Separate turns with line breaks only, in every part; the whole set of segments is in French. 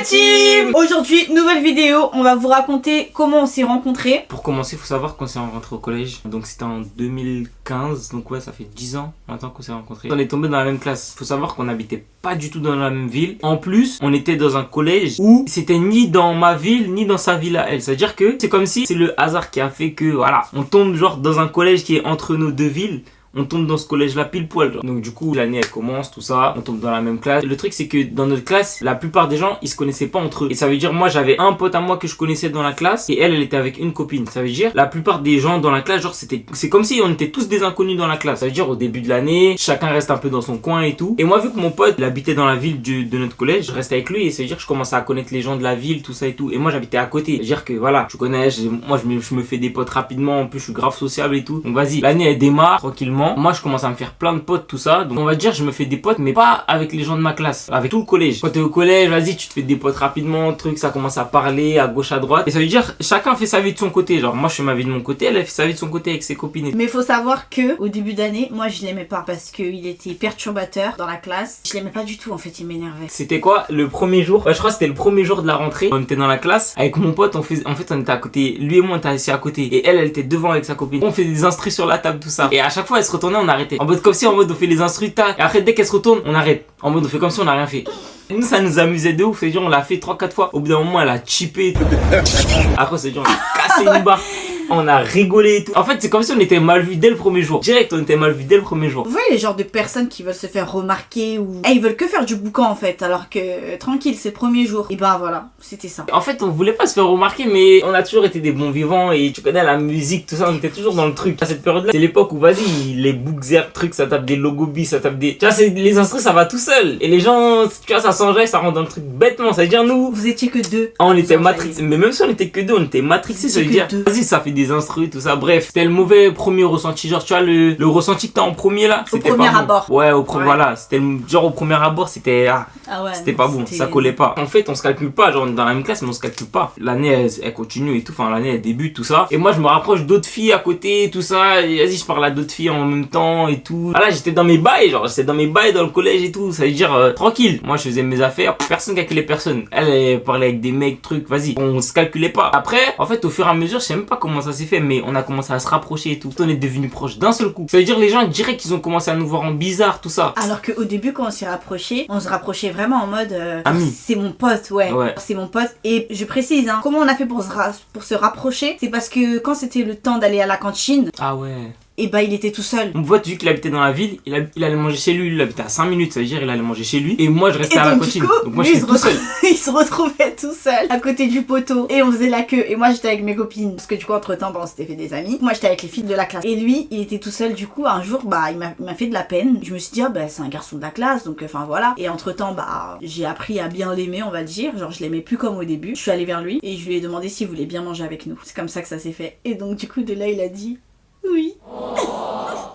la team! Aujourd'hui, nouvelle vidéo, on va vous raconter comment on s'est rencontrés.
Pour commencer, il faut savoir qu'on s'est rencontrés au collège. Donc c'était en 2015, donc ouais, ça fait 10 ans maintenant qu'on s'est rencontrés. On est tombés dans la même classe. Il faut savoir qu'on n'habitait pas du tout dans la même ville. En plus, on était dans un collège où c'était ni dans ma ville, ni dans sa ville à elle. C'est-à-dire que c'est comme si c'est le hasard qui a fait que, voilà, on tombe genre dans un collège qui est entre nos deux villes. On tombe dans ce collège-là pile poil. Genre. Donc du coup, l'année elle commence, tout ça. On tombe dans la même classe. Le truc c'est que dans notre classe, la plupart des gens, ils se connaissaient pas entre eux. Et ça veut dire, moi j'avais un pote à moi que je connaissais dans la classe et elle était avec une copine. Ça veut dire, la plupart des gens dans la classe, genre c'est comme si on était tous des inconnus dans la classe. Ça veut dire, au début de l'année, chacun reste un peu dans son coin et tout. Et moi, vu que mon pote, il habitait dans la ville de notre collège, je restais avec lui et ça veut dire que je commençais à connaître les gens de la ville, tout ça et tout. Et moi j'habitais à côté. Ça veut dire que voilà, tu connais, moi je me fais des potes rapidement. En plus, je suis grave sociable et tout. Donc vas-y, l'année elle démarre tranquillement. Moi je commence à me faire plein de potes, tout ça. Donc on va dire, je me fais des potes, mais pas avec les gens de ma classe, avec tout le collège. Quand t'es au collège, vas-y, tu te fais des potes rapidement, truc, ça commence à parler à gauche, à droite. Et ça veut dire, chacun fait sa vie de son côté. Genre, moi je fais ma vie de mon côté, elle fait sa vie de son côté avec ses copines.
Mais faut savoir que au début d'année, moi je l'aimais pas parce qu'il était perturbateur dans la classe. Je l'aimais pas du tout en fait, il m'énervait.
C'était quoi le premier jour? Je crois que c'était le premier jour de la rentrée. On était dans la classe avec mon pote, en fait on était à côté. Lui et moi on était assis à côté. Et elle était devant avec sa copine. On fait des instrus sur la table, tout ça. Et à chaque fois elle se retournait, on arrêtait. En mode comme si on fait les instrus, tac. Et après dès qu'elle se retourne, on arrête. En mode on fait comme si on n'a rien fait. Et nous ça nous amusait de ouf. C'est-à-dire on l'a fait 3-4 fois. Au bout d'un moment elle a chippé. Après c'est-à-dire on a cassé une barre. On a rigolé et tout. En fait, c'est comme si on était mal vu dès le premier jour. Direct, on était mal vu dès le premier jour.
Vous voyez les genres de personnes qui veulent se faire remarquer ou... ils veulent que faire du boucan en fait, alors que tranquille, c'est le premier jour. Et ben voilà, c'était ça.
En fait, on voulait pas se faire remarquer, mais on a toujours été des bons vivants et tu connais la musique, tout ça, on était toujours dans le truc. À cette période-là, c'est l'époque où vas-y, les bookzers, trucs, ça tape des logobis, ça tape des... Tu vois, les instruments, ça va tout seul. Et les gens, tu vois, ça s'enjaille, ça rentre dans le truc bêtement. Ça veut dire, nous...
Vous étiez que deux.
On était matrixés. Mais même si on était que deux, on était matrixés, ça veut dire... Vas-y, ça fait des instruments, tout ça. Bref, c'était le mauvais premier ressenti. Genre, tu vois, le ressenti que t'as en premier là,
au premier abord.
Ouais, voilà. C'était genre au premier abord, c'était
ouais,
c'était pas bon, ça collait pas. En fait, on se calcule pas, genre dans la même classe, mais on se calcule pas. L'année elle continue et tout, enfin l'année elle débute, tout ça. Et moi, je me rapproche d'autres filles à côté, tout ça. Et vas-y, je parle à d'autres filles en même temps et tout. Ah là, j'étais dans mes bails, genre j'étais dans mes bails dans le collège et tout. Ça veut dire tranquille. Moi, je faisais mes affaires, personne calculait personne. Elle parlait avec des mecs, trucs, vas-y. On se calculait pas. Après, en fait, au fur et à mesure, je sais même pas comment ça s'est fait, mais on a commencé à se rapprocher et tout. On est devenus proches d'un seul coup. Ça veut dire les gens diraient qu'ils ont commencé à nous voir en bizarre, tout ça.
Alors qu'au début, quand on s'est rapprochés, on se rapprochait vraiment en mode
ami.
C'est mon pote, ouais. C'est mon pote. Et je précise, hein, comment on a fait pour se rapprocher? C'est parce que quand c'était le temps d'aller à la cantine.
Ah ouais.
Et bah il était tout seul.
Mon pote, vu qu'il habitait dans la ville, il allait manger chez lui. Il habitait à 5 minutes, ça veut dire il allait manger chez lui. Et moi je restais à la cantine. Donc moi j'étais tout seul.
Il se retrouvait tout seul à côté du poteau. Et on faisait la queue. Et moi j'étais avec mes copines. Parce que du coup entre temps on s'était fait des amis. Moi j'étais avec les filles de la classe. Et lui il était tout seul. Du coup un jour bah il m'a fait de la peine. Je me suis dit bah c'est un garçon de la classe. Donc enfin voilà. Et entre temps bah j'ai appris à bien l'aimer, on va le dire. Genre je l'aimais plus comme au début. Je suis allée vers lui et je lui ai demandé s'il voulait bien manger avec nous. C'est comme ça que ça s'est fait. Et donc du coup de là il a dit oui.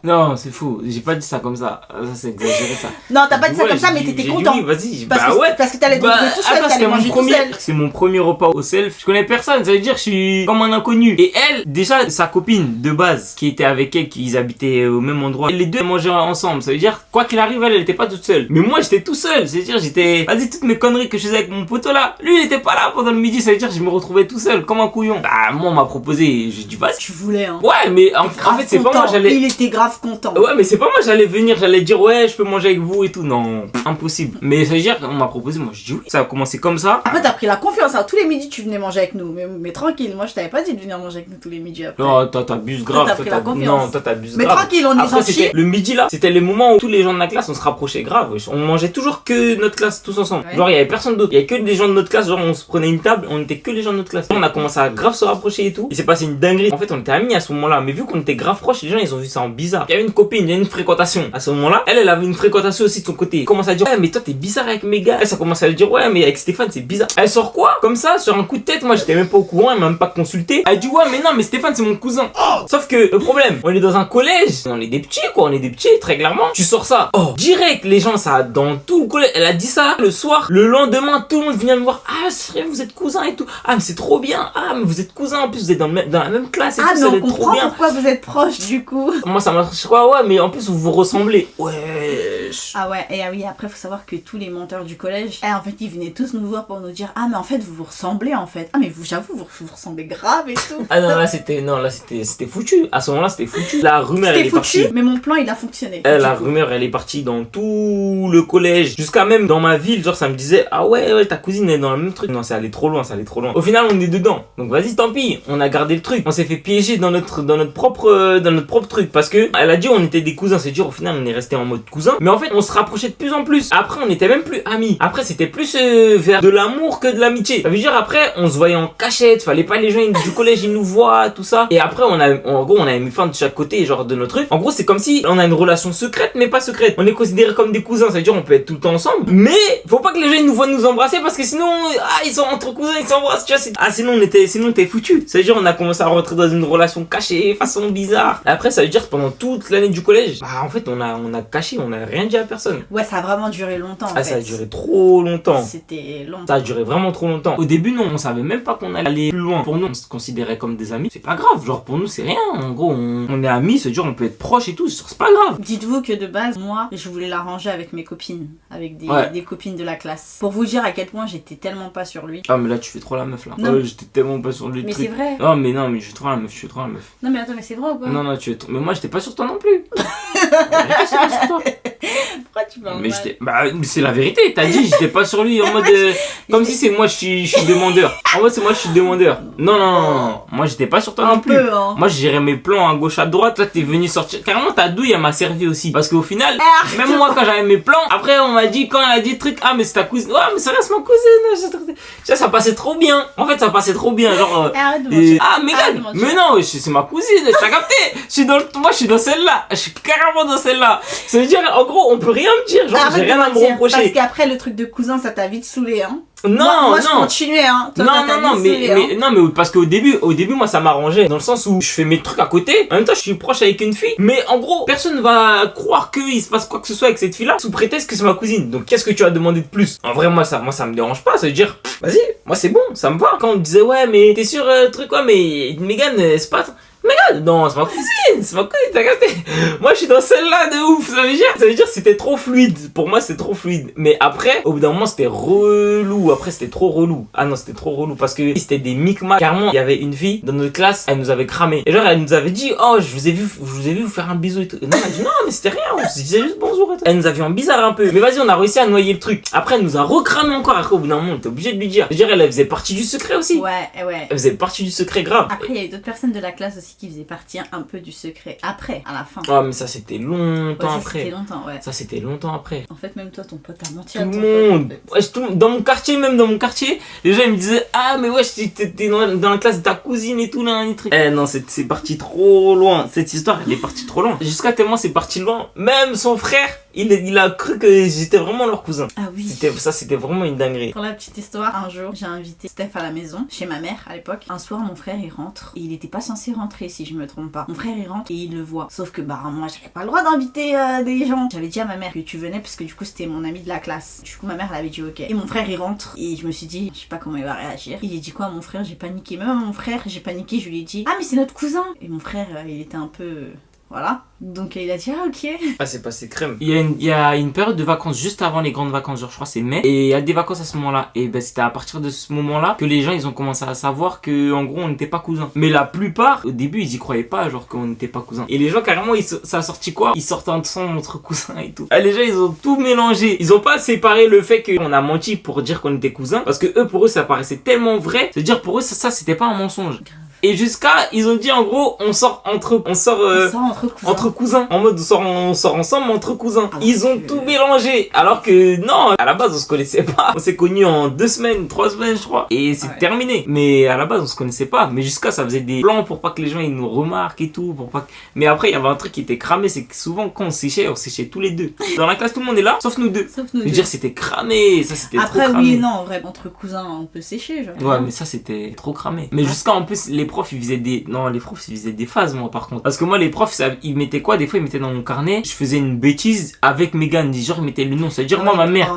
Non, c'est faux. J'ai pas dit ça comme ça. Ça, c'est exagéré, ça.
Non, t'as pas dit ça comme ça, mais t'étais content.
Oui, vas-y.
Parce que t'allais te retrouver tout seul, t'allais manger tout seul.
C'est mon premier repas au self. Je connais personne, ça veut dire que je suis comme un inconnu. Et elle, déjà, sa copine de base, qui était avec elle, qu'ils habitaient au même endroit, les deux mangeaient ensemble. Ça veut dire, quoi qu'il arrive, elle était pas toute seule. Mais moi, j'étais tout seul. C'est-à-dire, vas-y, toutes mes conneries que je faisais avec mon poteau là, lui, il était pas là pendant le midi. Ça veut dire, je me retrouvais tout seul, comme un couillon. Bah, moi, on m'a proposé. J'ai dit, vas-y.
Tu voulais, hein.
Ouais, mais en fait, c'est pas moi,
Il était grave content.
Ouais, mais c'est pas moi, j'allais venir, j'allais dire ouais, je peux manger avec vous et tout. Non, impossible. Mais ça veut dire qu'on m'a proposé, moi je dis oui. Ça a commencé comme ça.
Après, t'as pris la confiance. Hein. Tous les midis, tu venais manger avec nous. Mais tranquille, moi je t'avais pas dit de venir manger avec nous tous les midis après.
Non, toi t'abuses grave.
T'as pris la confiance.
Non, toi t'abuses grave.
Mais tranquille, on est gentil.
Le midi là, c'était les moments où tous les gens de la classe on se rapprochait grave. On mangeait toujours que notre classe tous ensemble. Ouais. Genre, il y avait personne d'autre. Il y avait que des gens de notre classe. Genre, on se prenait une table, on était que les gens de notre classe. On a commencé à grave se rapprocher et tout. Il s'est passé une dinguerie. En fait, on était amis à ce moment-là. Mais vu qu'on était grave proches, les gens ils ont vu ça en bizarre. Il y avait une copine, il y a une fréquentation. À ce moment-là, elle avait une fréquentation aussi de son côté. Elle commence à dire ouais mais toi t'es bizarre avec mes gars. Elle ça commence à lui dire ouais mais avec Stéphane c'est bizarre. Elle sort quoi comme ça sur un coup de tête. Moi j'étais même pas au courant, elle m'a même pas consulté. Elle dit ouais mais non mais Stéphane c'est mon cousin. Sauf que le problème, on est dans un collège, on est des petits quoi, on est des petits très clairement. Tu sors ça, direct les gens ça dans tout le collège. Elle a dit ça le soir. Le lendemain tout le monde vient me voir. Ah c'est vrai vous êtes cousins et tout. Ah mais c'est trop bien. Ah mais vous êtes cousins en plus vous êtes dans la même classe et tout.
Mais on comprend pourquoi vous êtes proches du coup.
Moi ça m'a Genre, je crois, ouais, mais en plus, vous vous ressemblez. Ouais.
Ah ouais, et ah oui, après, faut savoir que tous les menteurs du collège, en fait, ils venaient tous nous voir pour nous dire, ah, mais en fait, vous vous ressemblez, en fait. Ah, mais j'avoue, vous ressemblez grave et tout.
Ah non, là, c'était foutu. À ce moment-là, c'était foutu. La rumeur, elle est
foutu,
partie.
mais mon plan, il a fonctionné.
La rumeur, elle est partie dans tout le collège. Jusqu'à même dans ma ville, genre, ça me disait, ah ouais, ta cousine est dans le même truc. Non, ça allait trop loin, ça allait trop loin. Au final, on est dedans. Donc, vas-y, tant pis. On a gardé le truc. On s'est fait piéger dans notre propre truc. Parce que, elle a dit, on était des cousins. C'est dur, au final, on est resté en mode cousin. Mais en fait, on se rapprochait de plus en plus. Après, on était même plus amis. Après, c'était plus vers de l'amour que de l'amitié. Ça veut dire, après, on se voyait en cachette. Fallait pas les gens du collège, ils nous voient, tout ça. Et après, en gros, on avait mis fin de chaque côté, genre, de notre truc. En gros, c'est comme si on a une relation secrète, mais pas secrète. On est considérés comme des cousins. Ça veut dire, on peut être tout le temps ensemble. Mais, faut pas que les gens ils nous voient nous embrasser parce que sinon, ils sont entre cousins, ils s'embrassent, tu vois. Sinon, t'es foutu. Ça veut dire, on a commencé à rentrer dans une relation cachée, façon bizarre. Et après, ça veut dire que pendant toute l'année du collège, bah, en fait, on a caché, on a rien dit à personne.
Ouais, ça a vraiment duré longtemps. En fait.
Ça a duré trop longtemps.
C'était long.
Ça a duré vraiment trop longtemps. Au début, non, on savait même pas qu'on allait aller plus loin. Pour nous, on se considérait comme des amis. C'est pas grave. Genre, pour nous, c'est rien. En gros, on est amis, c'est dire, on peut être proches et tout. C'est pas grave.
Dites-vous que de base, moi, je voulais l'arranger avec mes copines. Avec des copines de la classe. Pour vous dire à quel point j'étais tellement pas sur lui.
Ah, mais là, tu fais trop la meuf, là.
Non.
J'étais tellement pas sur lui.
Mais c'est vrai.
Oh, mais non, mais je suis trop la meuf,
Non, mais attends, mais c'est vrai ou pas?
Non, tu es trop... Mais moi, j'étais pas sur toi non plus. J'étais pas sur toi.
Pourquoi tu parles
Mais
mal?
bah, c'est la vérité, t'as dit, j'étais pas sur lui en mode. Comme si c'est moi, je suis demandeur. En mode, c'est moi, je suis demandeur. Non. Moi, j'étais pas sur toi non plus.
Hein.
Moi, je gérais mes plans à gauche, à droite. Là, t'es venu sortir. Carrément, ta douille, elle m'a servi aussi. Parce qu'au final, même moi, quand j'avais mes plans, après, on m'a dit, quand elle a dit truc, ah, mais c'est ta cousine. Ouais, mais ça reste ma cousine. Ça passait trop bien. En fait, ça passait trop bien. Genre. Ah, Mégane. Mais non, c'est ma cousine. T'as capté? Moi, je suis dans celle-là. Je suis carrément dans celle-là. Ça veut dire, en gros, on peut rien me dire. Genre, j'ai rien à me reprocher.
Parce qu'après, le truc de cousin, ça t'a vite saoulé, hein.
Moi,
je continuais, hein. Toi,
mais parce qu'au début, moi, ça m'arrangeait. Dans le sens où je fais mes trucs à côté. En même temps, je suis proche avec une fille. Mais en gros, personne va croire qu'il se passe quoi que ce soit avec cette fille-là sous prétexte que c'est ma cousine. Donc, qu'est-ce que tu as demandé de plus? En vrai, moi, ça me dérange pas. Ça veut dire, vas-y, moi, c'est bon, ça me va. Quand on me disait, ouais, mais t'es sûr, truc, quoi, mais Mégane, c'est pas. Mais non, c'est ma cousine, t'as capté. Moi, je suis dans celle-là de ouf, ça veut dire c'était trop fluide. Pour moi, c'était trop fluide. Mais après, au bout d'un moment, c'était relou. Après, c'était trop relou. Ah non, c'était trop relou parce que c'était des micmacs. Carrément, il y avait une fille dans notre classe, elle nous avait cramé. Et genre, elle nous avait dit, oh, je vous ai vu vous faire un bisou et tout. Et non, elle a dit, non, mais c'était rien, on se disait juste bonjour et tout. Elle nous a vu en bizarre un peu. Mais vas-y, on a réussi à noyer le truc. Après, elle nous a recramé encore. Après, au bout d'un moment, on était obligé de lui dire. Je veux dire, elle faisait partie du secret aussi.
Ouais.
Elle faisait partie du secret grave.
Après, il y a eu d'autres personnes de la classe aussi qui faisaient partie un peu du secret. Après, à la fin.
Oh, mais ça, c'était longtemps après.
C'était longtemps, ouais.
Ça, c'était longtemps après.
En fait, même toi, ton pote a menti
tout
à ton
le monde.
pote. En fait.
Ouais, dans mon quartier, les gens ils me disaient, ah, mais ouais, t'es dans la classe de ta cousine et tout, là, un truc. Eh non, c'est parti trop loin. Cette histoire, elle est partie trop loin. Jusqu'à tellement c'est parti loin. Même son frère, il a cru que j'étais vraiment leur cousin.
Ah oui.
C'était vraiment une dinguerie.
Pour la petite histoire, un jour, j'ai invité Steph à la maison, chez ma mère à l'époque. Un soir, mon frère, il rentre. Et il était pas censé rentrer, si je me trompe pas. Mon frère, il rentre et il le voit. Sauf que, bah, moi, j'avais pas le droit d'inviter des gens. J'avais dit à ma mère que tu venais parce que du coup, c'était mon ami de la classe. Du coup, ma mère, elle avait dit ok. Et mon frère, il rentre. Et je me suis dit, je sais pas comment il va réagir. Il a dit quoi à mon frère? J'ai paniqué. Même à mon frère, j'ai paniqué. Je lui ai dit, ah, mais c'est notre cousin. Et mon frère, il était un peu. Voilà. Donc il a dit ah ok.
Ah c'est passé crème. Il y a une période de vacances juste avant les grandes vacances, genre je crois c'est mai. Et il y a des vacances à ce moment-là. Et ben c'était à partir de ce moment-là que les gens ils ont commencé à savoir que en gros on n'était pas cousins. Mais la plupart au début ils y croyaient pas genre qu'on n'était pas cousins. Et les gens carrément ça a sorti quoi? Ils sortent ensemble entre cousins et tout. Ah, les gens ils ont tout mélangé. Ils ont pas séparé le fait qu'on a menti pour dire qu'on était cousins. Parce que eux pour eux ça paraissait tellement vrai. C'est-à-dire pour eux ça c'était pas un mensonge. Et jusqu'à, ils ont dit en gros, on sort entre cousins. En mode, on sort ensemble entre cousins. Ils ont tout mélangé. Alors que non, à la base, on se connaissait pas. On s'est connus en 2 semaines, 3 semaines, je crois. Et c'est terminé. Mais à la base, on se connaissait pas. Mais jusqu'à, ça faisait des plans pour pas que les gens ils nous remarquent et tout. Pour pas que... Mais après, il y avait un truc qui était cramé. C'est que souvent, quand on séchait tous les deux. Dans la classe, tout le monde est là, sauf nous deux. Je veux dire, c'était cramé. Ça, c'était trop cramé.
Après, oui, non, en vrai, entre cousins, on peut sécher. Genre.
Ouais, mais ça, c'était trop cramé. Mais jusqu'à, en plus, les profs ils faisaient des phases moi par contre, parce que moi les profs ils mettaient quoi, des fois ils mettaient dans mon carnet, je faisais une bêtise avec Mégane, genre ils mettaient le nom, c'est à dire moi ma mère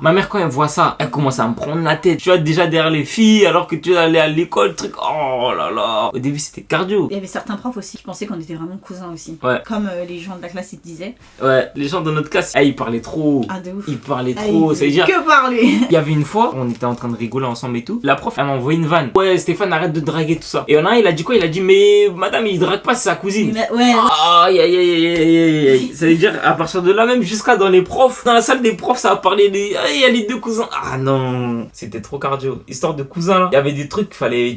Ma mère, quand elle voit ça, elle commence à me prendre la tête. Tu vois, déjà derrière les filles, alors que tu es allé à l'école, truc. Oh là là. Au début, c'était cardio.
Il y avait certains profs aussi qui pensaient qu'on était vraiment cousins aussi.
Ouais.
Comme les gens de la classe, ils te disaient.
Ouais, les gens de notre classe, ils parlaient trop.
Ah, de ouf.
Ils parlaient trop. Ça veut dire.
Que parler.
Il y avait une fois, on était en train de rigoler ensemble et tout. La prof, elle m'a envoyé une vanne. Ouais, Stéphane, arrête de draguer, tout ça. Et il y en a un, il a dit quoi? Il a dit, mais madame, il drague pas, c'est sa cousine.
Ouais.
Aïe, aïe, aïe, aïe, aïe, aïe. Ça veut dire, à partir de là, même jusqu'à dans les profs, dans la salle des profs, ça a parlé des. Ah, il y a les deux cousins. Ah non, c'était trop cardio. Histoire de cousins là. Il y avait des trucs,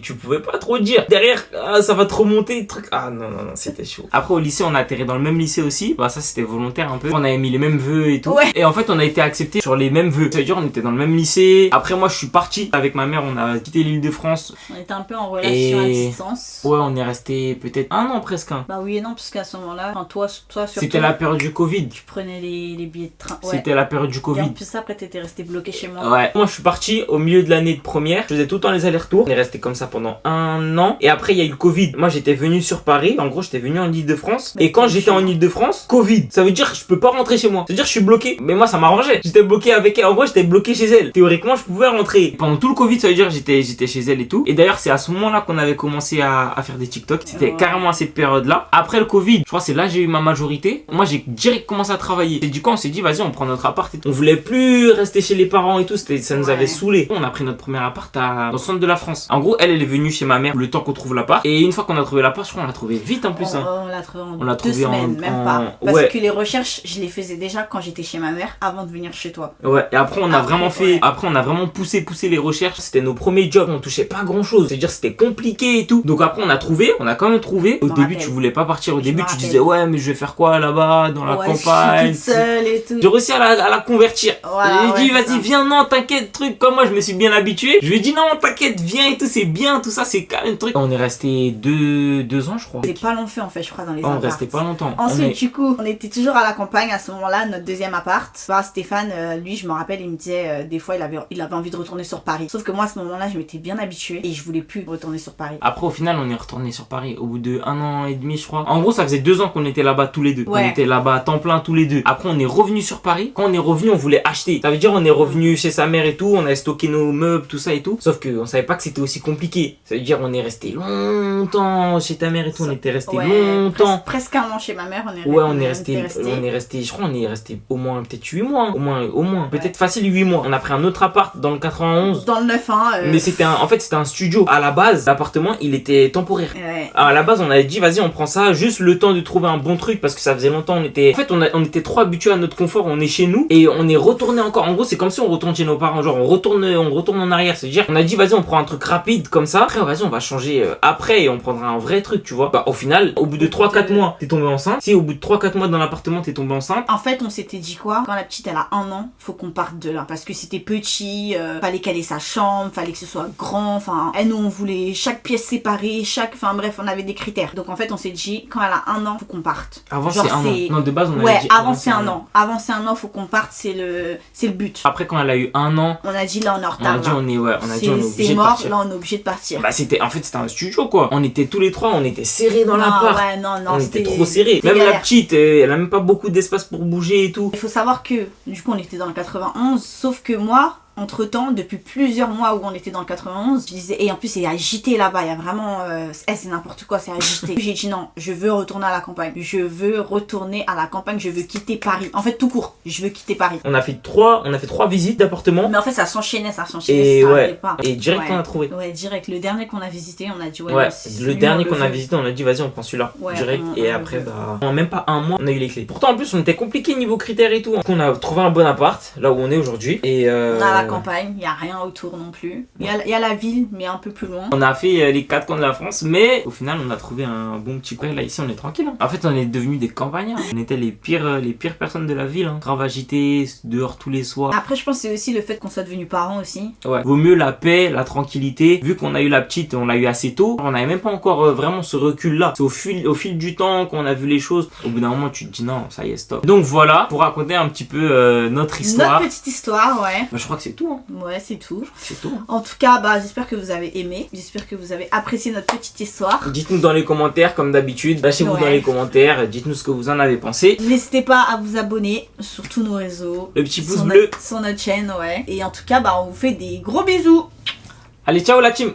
tu pouvais pas trop dire. Derrière, ça va te remonter, truc. Ah non, non, non, c'était chaud. Après, au lycée, on a atterri dans le même lycée aussi. Bah, ça, c'était volontaire un peu. On avait mis les mêmes vœux et tout.
Ouais.
Et en fait, on a été acceptés sur les mêmes vœux. Ça veut dire, on était dans le même lycée. Après, moi, je suis parti avec ma mère. On a quitté l'Île-de-France.
On était un peu en relation à distance.
Ouais, on est resté peut-être un an presque.
Bah oui et non, parce qu'à ce moment-là, enfin, toi surtout.
C'était la période du Covid.
Tu prenais les billets de train. Ouais.
C'était la période du
Et
Covid.
en plus, après, t'étais resté bloqué chez moi.
Ouais. Moi, je suis parti au milieu de l'année de première. Je faisais tout le temps les allers-retours. On est resté comme ça pendant un an. Et après, il y a eu le Covid. Moi, j'étais venu sur Paris. En gros, j'étais venu en Île-de-France. Et quand j'étais en Île-de-France, Covid. Ça veut dire, je peux pas rentrer chez moi. Ça veut dire, je suis bloqué. Mais moi, ça m'arrangeait. J'étais bloqué avec elle. En gros, j'étais bloqué chez elle. Théoriquement, je pouvais rentrer. Pendant tout le Covid, ça veut dire, j'étais chez elle et tout. Et d'ailleurs, c'est à ce moment-là qu'on avait commencé à faire des TikTok. C'était carrément à cette période-là. Après le Covid, je crois que c'est là que j'ai eu ma majorité. Moi, j'ai direct commencé à travailler. Et du coup, on s'est dit, vas-y, on prend notre appart et tout. On voulait plus rester chez les parents et tout. Ça nous avait saoulé. On a pris notre premier appart dans le centre de la France. En gros, elle est venue chez ma mère le temps qu'on trouve l'appart. Et une fois qu'on a trouvé l'appart, je crois qu'on l'a trouvé vite en plus.
On l'a trouvé en 2 semaines, même pas. Parce que les recherches, je les faisais déjà quand j'étais chez ma mère avant de venir chez toi.
Ouais, et après, on a vraiment poussé les recherches. C'était nos premiers jobs. On touchait pas grand chose. C'est-à-dire, c'était compliqué et tout. Donc après, on a quand même trouvé. Au début, tu voulais pas partir. Au début, tu disais, ouais, mais je vais faire quoi là-bas, dans la campagne.
Je suis toute seule et tout.
J'ai réussi à la convertir.
Voilà,
j'ai dit, vas-y, viens, non, t'inquiète, truc. Comme moi, je me suis bien habitué. Je lui ai dit, non, t'inquiète, viens et tout, c'est bien, tout ça, c'est quand même truc. On est resté 2 ans, je crois.
C'est pas long fait, en fait, je crois, dans les
apparts.
apparts.
On restait pas longtemps.
Ensuite, du coup, on était toujours à la campagne à ce moment-là, notre deuxième appart. Bah, Stéphane, lui, je me rappelle, il me disait, des fois, il avait envie de retourner sur Paris. Sauf que moi, à ce moment-là, je m'étais bien habituée et je voulais plus retourner sur Paris.
Après, au final, on est retourné sur Paris au bout de 1 an et demi, je crois. En gros, ça faisait 2 ans qu'on était là-bas tous les deux.
Ouais.
On était là-bas à temps plein tous les deux. Après, on est revenu sur Paris. Quand on est revenu, on voulait acheter. Ça veut dire, on est revenu chez sa mère et tout. On a stocké nos meubles, tout ça et tout. Sauf qu'on savait pas que c'était aussi compliqué. Ça veut dire, on est resté longtemps chez ta mère et tout. On était resté longtemps.
Presque un an chez ma mère.
On est resté, je crois, on est resté au moins peut-être 8 mois. Au moins. Peut-être facile 8 mois. On a pris un autre appart dans le 91.
Dans le 9, hein.
Mais c'était un studio. À la base, l'appartement, il était temporaire.
Ouais.
Alors, à la base, on avait dit, vas-y, on prend ça, juste le temps de trouver un bon truc, parce que ça faisait longtemps, on était trop habitués à notre confort, on est chez nous, et on est retourné encore. En gros, c'est comme si on retourne chez nos parents, genre, on retourne en arrière. C'est-à-dire, on a dit, vas-y, on prend un truc rapide, comme ça. Après, vas-y, on va changer après, et on prendra un vrai truc, tu vois. Bah, au final, au bout de 3-4 mois, t'es tombé enceinte. Si au bout de 3-4 mois dans l'appartement, t'es tombé enceinte.
En fait, on s'était dit quoi? Quand la petite, elle a 1 an, faut qu'on parte de là. Parce que c'était petit, fallait qu'elle ait sa chambre, fallait que ce soit grand, enfin, nous, on voulait chaque pièce séparée, enfin, bref, on avait des critères. Donc, en fait, on s'est dit, quand elle a 1 an, faut qu'on parte.
Avant, c'est 1 an. Non, de base, on
avait
dit.
Avant, c'est 1 an. Avant, c'est 1 an, faut qu'on parte, c'est le but.
Après, quand elle a eu 1 an,
on a dit, là, on est en retard.
On a dit, on est obligé de partir.
Là, on est obligé de partir.
Bah, c'était un studio, quoi. On était tous les trois, on était serrés dans l'appart.
Ouais, non,
on était trop serrés. Même la petite, elle a même pas beaucoup d'espace pour bouger et tout.
Il faut savoir que, du coup, on était dans le 91, sauf que moi, entre-temps, depuis plusieurs mois où on était dans le 91, je disais, et en plus c'est agité là-bas, il y a vraiment, c'est n'importe quoi, c'est agité. J'ai dit non, je veux retourner à la campagne, je veux retourner à la campagne, je veux quitter Paris. En fait, tout court, je veux quitter Paris.
On a fait 3 visites d'appartements.
Mais en fait, ça s'enchaînait,
et
ça
ouais.
pas.
Et direct, on a trouvé.
Ouais, direct. Le dernier qu'on a visité, on a dit
le dernier qu'on a visité, on a dit vas-y, on prend celui-là. Direct. Et après, en même pas 1 mois, on a eu les clés. Pourtant, en plus, on était compliqué niveau critères et tout. Donc, on a trouvé un bon appart, là où on est aujourd'hui. Et
on a la campagne, il n'y a rien autour non plus. Il y a la ville, mais un peu plus loin.
On a fait les 4 coins de la France, mais au final, on a trouvé un bon petit coin. Là, ici, on est tranquille. Hein. En fait, on est devenus des campagnards. On était les pires personnes de la ville. Hein. Grave agités, dehors tous les soirs.
Après, je pense que c'est aussi le fait qu'on soit devenus parents aussi.
Ouais. Vaut mieux la paix, la tranquillité. Vu qu'on a eu la petite, on l'a eu assez tôt. On n'avait même pas encore vraiment ce recul-là. C'est au fil du temps qu'on a vu les choses. Au bout d'un moment, tu te dis non, ça y est, stop. Donc voilà, pour raconter un petit peu notre histoire.
Notre petite histoire, ouais.
Bah, je crois que c'est tout. Hein.
Ouais, c'est tout.
C'est tout. Hein.
En tout cas, bah, j'espère que vous avez aimé. J'espère que vous avez apprécié notre petite histoire.
Dites-nous dans les commentaires, comme d'habitude. Lâchez-vous dans les commentaires. Dites-nous ce que vous en avez pensé.
N'hésitez pas à vous abonner sur tous nos réseaux.
Le petit pouce bleu.
Sur notre chaîne, ouais. Et en tout cas, bah, on vous fait des gros bisous.
Allez, ciao la team!